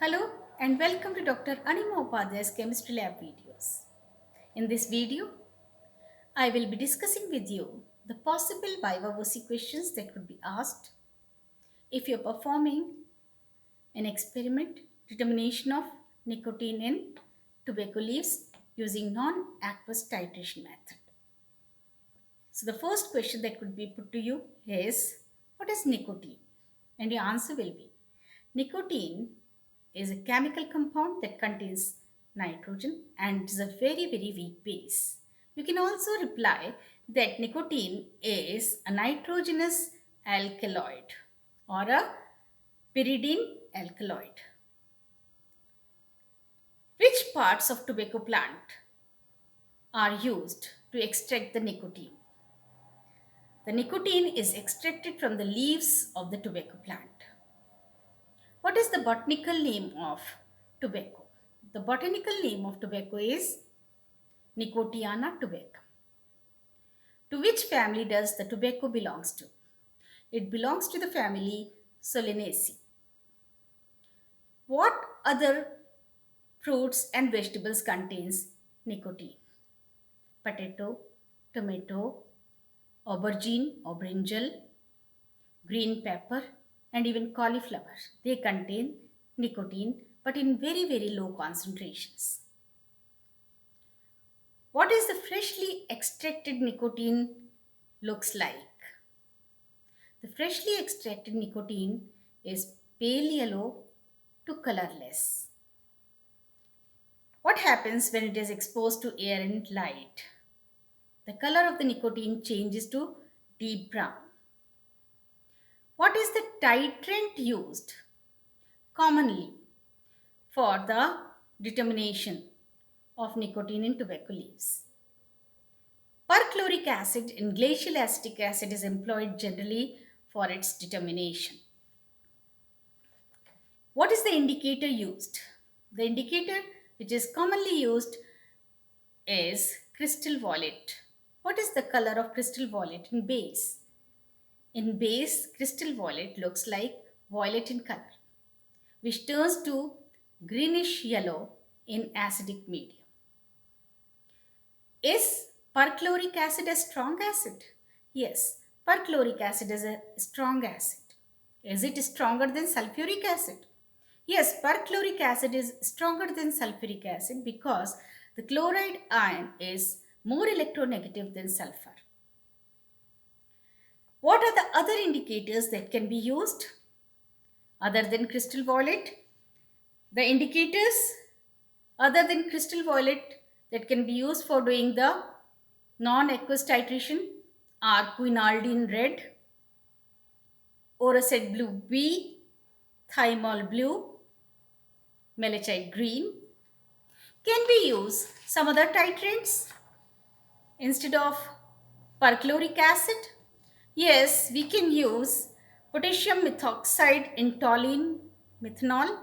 Hello and welcome to Dr. Anima Upadhyay's Chemistry Lab videos. In this video, I will be discussing with you the possible viva voce questions that could be asked if you're performing an experiment determination of nicotine in tobacco leaves using non-aqueous titration method. So the first question that could be put to you is, what is nicotine? And your answer will be, nicotine is a chemical compound that contains nitrogen and is a very weak base. You can also reply that nicotine is a nitrogenous alkaloid or a pyridine alkaloid. Which parts of tobacco plant are used to extract the nicotine? The nicotine is extracted from the leaves of the tobacco plant. What is the botanical name of tobacco? The botanical name of tobacco is Nicotiana tobacco. To which family does the tobacco belongs to? It belongs to the family Solanaceae. What other fruits and vegetables contains nicotine? Potato, tomato, aubergine or brinjal, green pepper, and even cauliflower. They contain nicotine but in very low concentrations. What is the freshly extracted nicotine looks like? The freshly extracted nicotine is pale yellow to colorless. What happens when it is exposed to air and light? The color of the nicotine changes to deep brown. What is the titrant used commonly for the determination of nicotine in tobacco leaves? Perchloric acid and glacial acetic acid is employed generally for its determination. What is the indicator used? The indicator which is commonly used is crystal violet. What is the color of crystal violet in base? In base, crystal violet looks like violet in color, which turns to greenish yellow in acidic medium. Is perchloric acid a strong acid? Yes, perchloric acid is a strong acid. Is it stronger than sulfuric acid? Yes, perchloric acid is stronger than sulfuric acid because the chloride ion is more electronegative than sulfur. What are the other indicators that can be used other than crystal violet? The indicators other than crystal violet that can be used for doing the non-aqueous titration are quinaldine red, oracid blue B, thymol blue, malachite green. Can we use some other titrants instead of perchloric acid? Yes, we can use potassium methoxide in toluene methanol,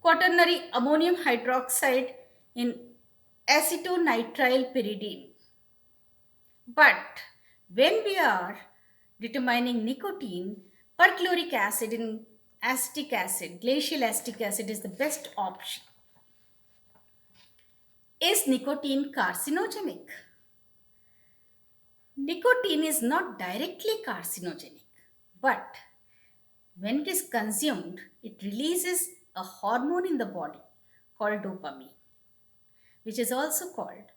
quaternary ammonium hydroxide in acetonitrile pyridine. But when we are determining nicotine, perchloric acid in acetic acid, glacial acetic acid is the best option. Is nicotine carcinogenic? Nicotine is not directly carcinogenic, but when it is consumed, it releases a hormone in the body called dopamine, which is also called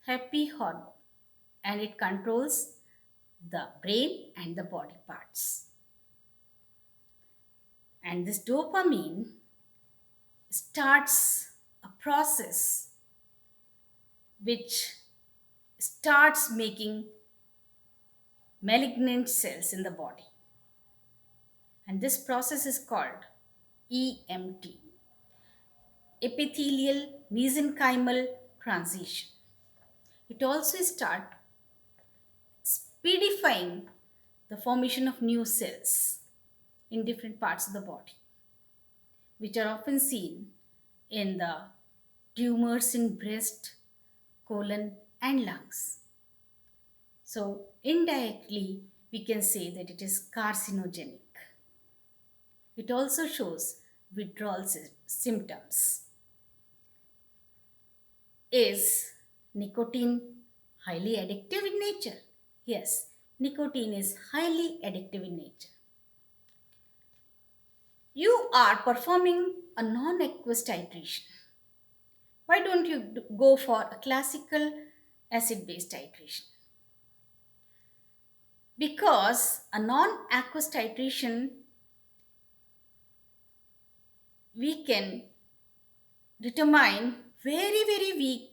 happy hormone, and it controls the brain and the body parts. And this dopamine starts a process which starts making malignant cells in the body. And this process is called EMT, epithelial mesenchymal transition. It also starts speedifying the formation of new cells in different parts of the body, which are often seen in the tumors in breast, colon, and lungs. So, indirectly, we can say that it is carcinogenic. It also shows withdrawal symptoms. Is nicotine highly addictive in nature? Yes, nicotine is highly addictive in nature. You are performing a non-aqueous titration. Why don't you go for a classical acid-base titration? Because a non-aqueous titration, we can determine very weak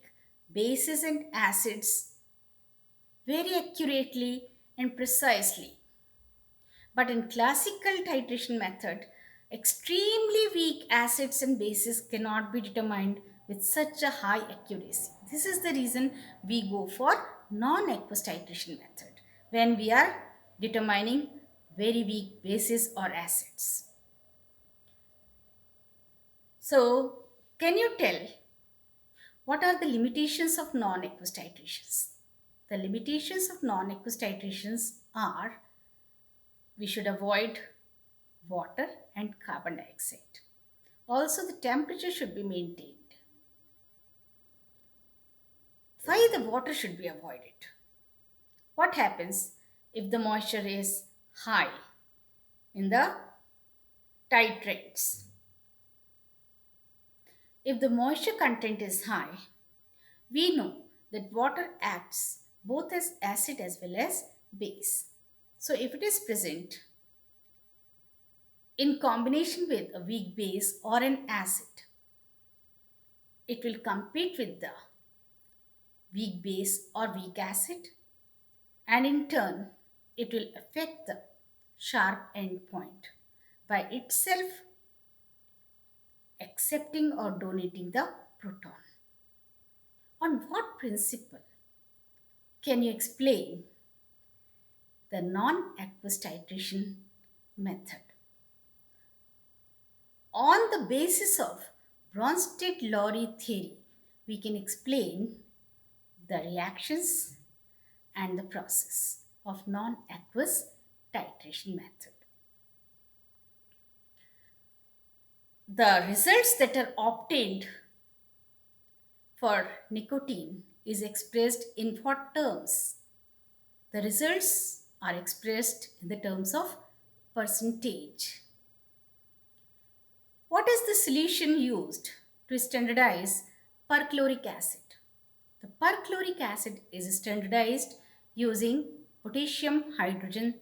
bases and acids very accurately and precisely. But in classical titration method, extremely weak acids and bases cannot be determined with such a high accuracy. This is the reason we go for non-aqueous titration method when we are determining very weak bases or acids. So, can you tell what are the limitations of non-aqueous titrations? The limitations of non-aqueous titrations are we should avoid water and carbon dioxide. Also, the temperature should be maintained. Why the water should be avoided? What happens if the moisture is high in the titrates? If the moisture content is high, we know that water acts both as acid as well as base. So if it is present in combination with a weak base or an acid, it will compete with the weak base or weak acid, and in turn it will affect the sharp end point by itself accepting or donating the proton. On what principle can you explain the non-aqueous titration method? On the basis of Bronsted-Lowry theory, we can explain the reactions and the process of non-aqueous titration method. The results that are obtained for nicotine is expressed in what terms? The results are expressed in the terms of percentage. What is the solution used to standardize perchloric acid? The perchloric acid is standardized using potassium hydrogen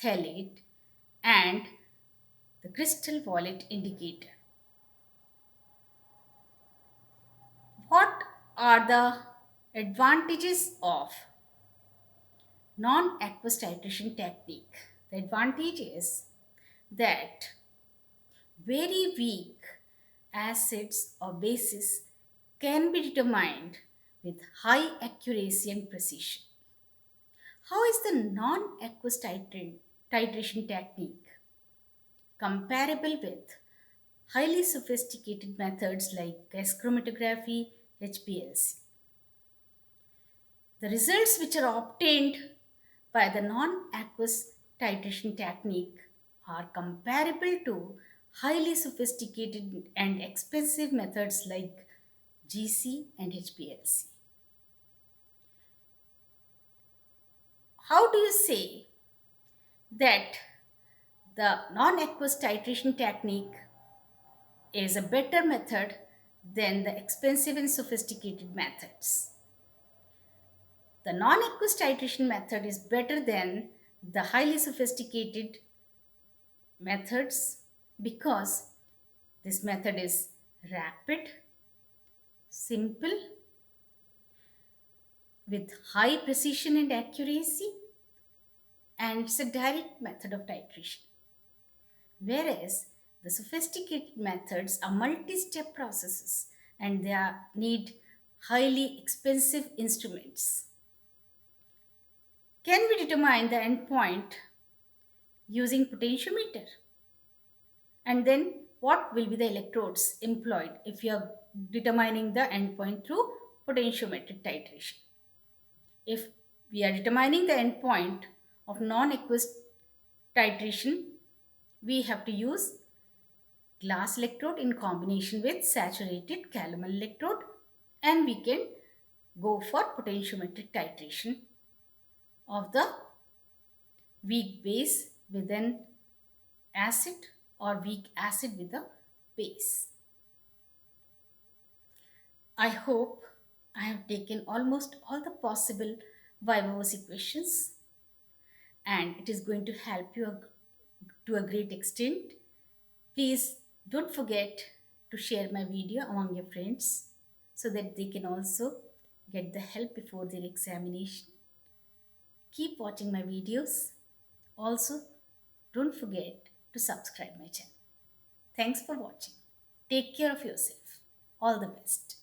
phthalate and the crystal violet indicator. What are the advantages of non-aqueous titration technique? The advantage is that very weak acids or bases can be determined with high accuracy and precision. How is the non-aqueous titration technique comparable with highly sophisticated methods like gas chromatography, HPLC? The results which are obtained by the non-aqueous titration technique are comparable to highly sophisticated and expensive methods like GC and HPLC. How do you say that the non-aqueous titration technique is a better method than the expensive and sophisticated methods? The non-aqueous titration method is better than the highly sophisticated methods because this method is rapid, simple, with high precision and accuracy, and it's a direct method of titration. Whereas the sophisticated methods are multi-step processes and they need highly expensive instruments. Can we determine the endpoint using potentiometer? And then what will be the electrodes employed if you are determining the endpoint through potentiometric titration? If we are determining the endpoint of non-aqueous titration, we have to use glass electrode in combination with saturated calomel electrode, and we can go for potentiometric titration of the weak base with an acid or weak acid with a base. I hope I have taken almost all the possible viva voce questions, and it is going to help you to a great extent. Please don't forget to share my video among your friends so that they can also get the help before their examination. Keep watching my videos. Also, don't forget to subscribe my channel. Thanks for watching. Take care of yourself. All the best.